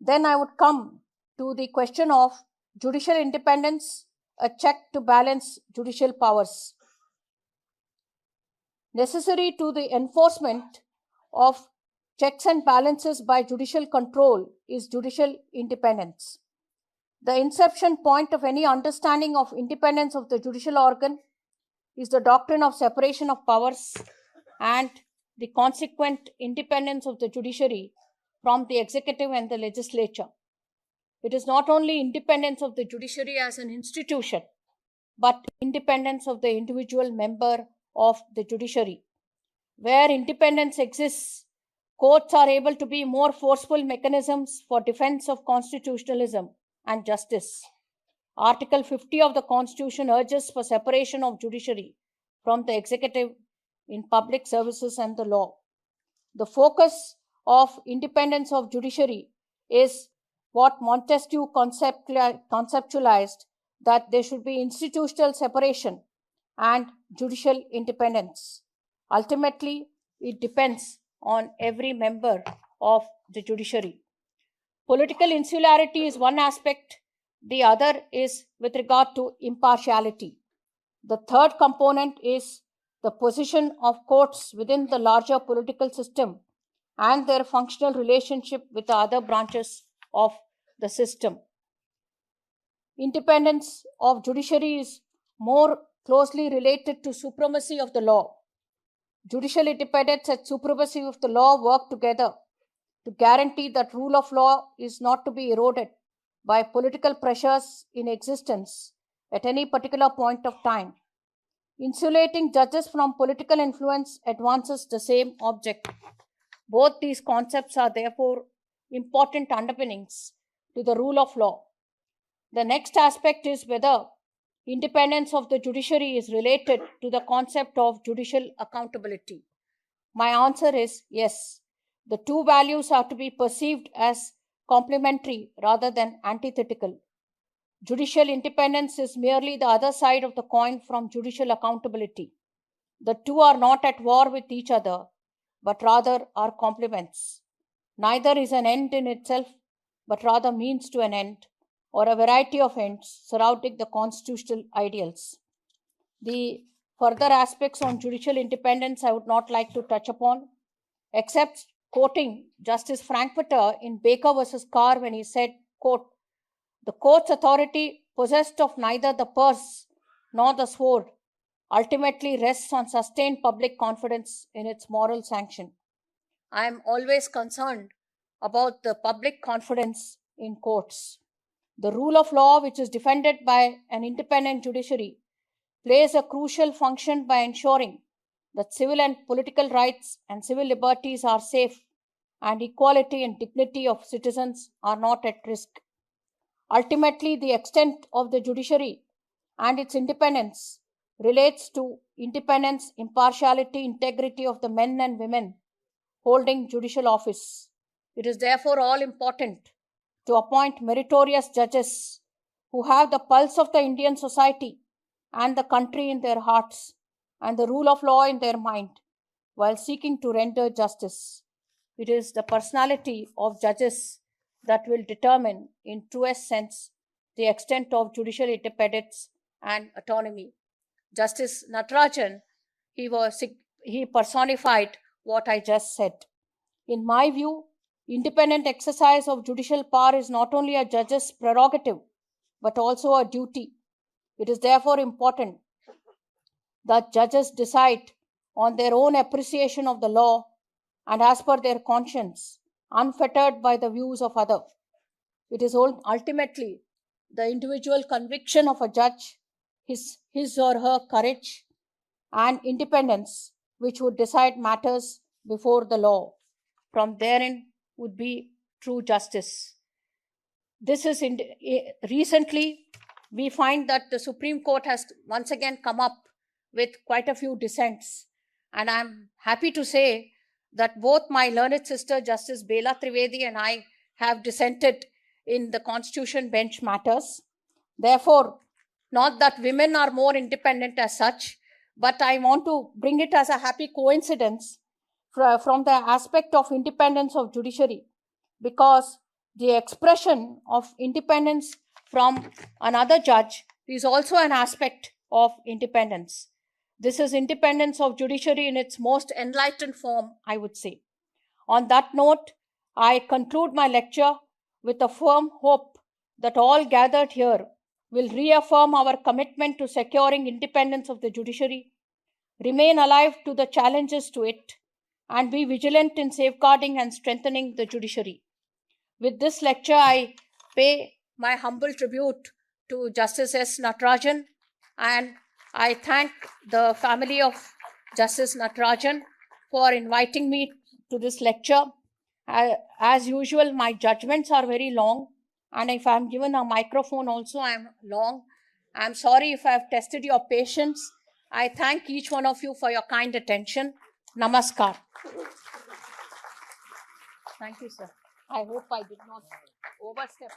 Then I would come to the question of judicial independence, a check to balance judicial powers. Necessary to the enforcement of checks and balances by judicial control is judicial independence. The inception point of any understanding of independence of the judicial organ is the doctrine of separation of powers and the consequent independence of the judiciary from the executive and the legislature. It is not only independence of the judiciary as an institution, but independence of the individual member of the judiciary. Where independence exists, courts are able to be more forceful mechanisms for defense of constitutionalism and justice. Article 50 of the Constitution urges for separation of judiciary from the executive in public services and the law. The focus of independence of judiciary is what Montesquieu conceptualized, that there should be institutional separation and judicial independence. Ultimately, it depends on every member of the judiciary. Political insularity is one aspect, the other is with regard to impartiality. The third component is the position of courts within the larger political system and their functional relationship with the other branches of the system. Independence of judiciary is more closely related to supremacy of the law. Judicial independence and supremacy of the law work together to guarantee that rule of law is not to be eroded by political pressures in existence at any particular point of time. Insulating judges from political influence advances the same object. Both these concepts are therefore important underpinnings to the rule of law. The next aspect is whether independence of the judiciary is related to the concept of judicial accountability. My answer is yes. The two values are to be perceived as complementary rather than antithetical. Judicial independence is merely the other side of the coin from judicial accountability. The two are not at war with each other, but rather are complements. Neither is an end in itself, but rather means to an end, or a variety of ends surrounding the constitutional ideals. The further aspects on judicial independence I would not like to touch upon, except quoting Justice Frankfurter in Baker versus Carr when he said, quote, "The court's authority, possessed of neither the purse nor the sword, ultimately rests on sustained public confidence in its moral sanction." I am always concerned about the public confidence in courts. The rule of law, which is defended by an independent judiciary, plays a crucial function by ensuring that civil and political rights and civil liberties are safe and equality and dignity of citizens are not at risk. Ultimately, the extent of the judiciary and its independence relates to independence, impartiality, integrity of the men and women holding judicial office. It is therefore all important to appoint meritorious judges who have the pulse of the Indian society and the country in their hearts and the rule of law in their mind while seeking to render justice. It is the personality of judges that will determine, in truest sense, the extent of judicial independence and autonomy. Justice Natarajan, he personified what I just said. In my view, independent exercise of judicial power is not only a judge's prerogative, but also a duty. It is therefore important that judges decide on their own appreciation of the law and as per their conscience, unfettered by the views of others. It is ultimately the individual conviction of a judge, his or her courage and independence, which would decide matters before the law. From therein would be true justice. This is recently we find that the Supreme Court has once again come up with quite a few dissents, and I'm happy to say that both my learned sister Justice Bela Trivedi and I have dissented in the Constitution bench matters. Therefore, not that women are more independent as such, but I want to bring it as a happy coincidence from the aspect of independence of judiciary, because the expression of independence from another judge is also an aspect of independence. This is independence of judiciary in its most enlightened form, I would say. On that note, I conclude my lecture with a firm hope that all gathered here will reaffirm our commitment to securing independence of the judiciary, remain alive to the challenges to it, and be vigilant in safeguarding and strengthening the judiciary. With this lecture, I pay my humble tribute to Justice S. Natarajan, and I thank the family of Justice Natarajan for inviting me to this lecture. As usual, my judgments are very long, and if I'm given a microphone also, I'm long. I'm sorry if I've tested your patience. I thank each one of you for your kind attention. Namaskar. Thank you, sir. I hope I did not overstep.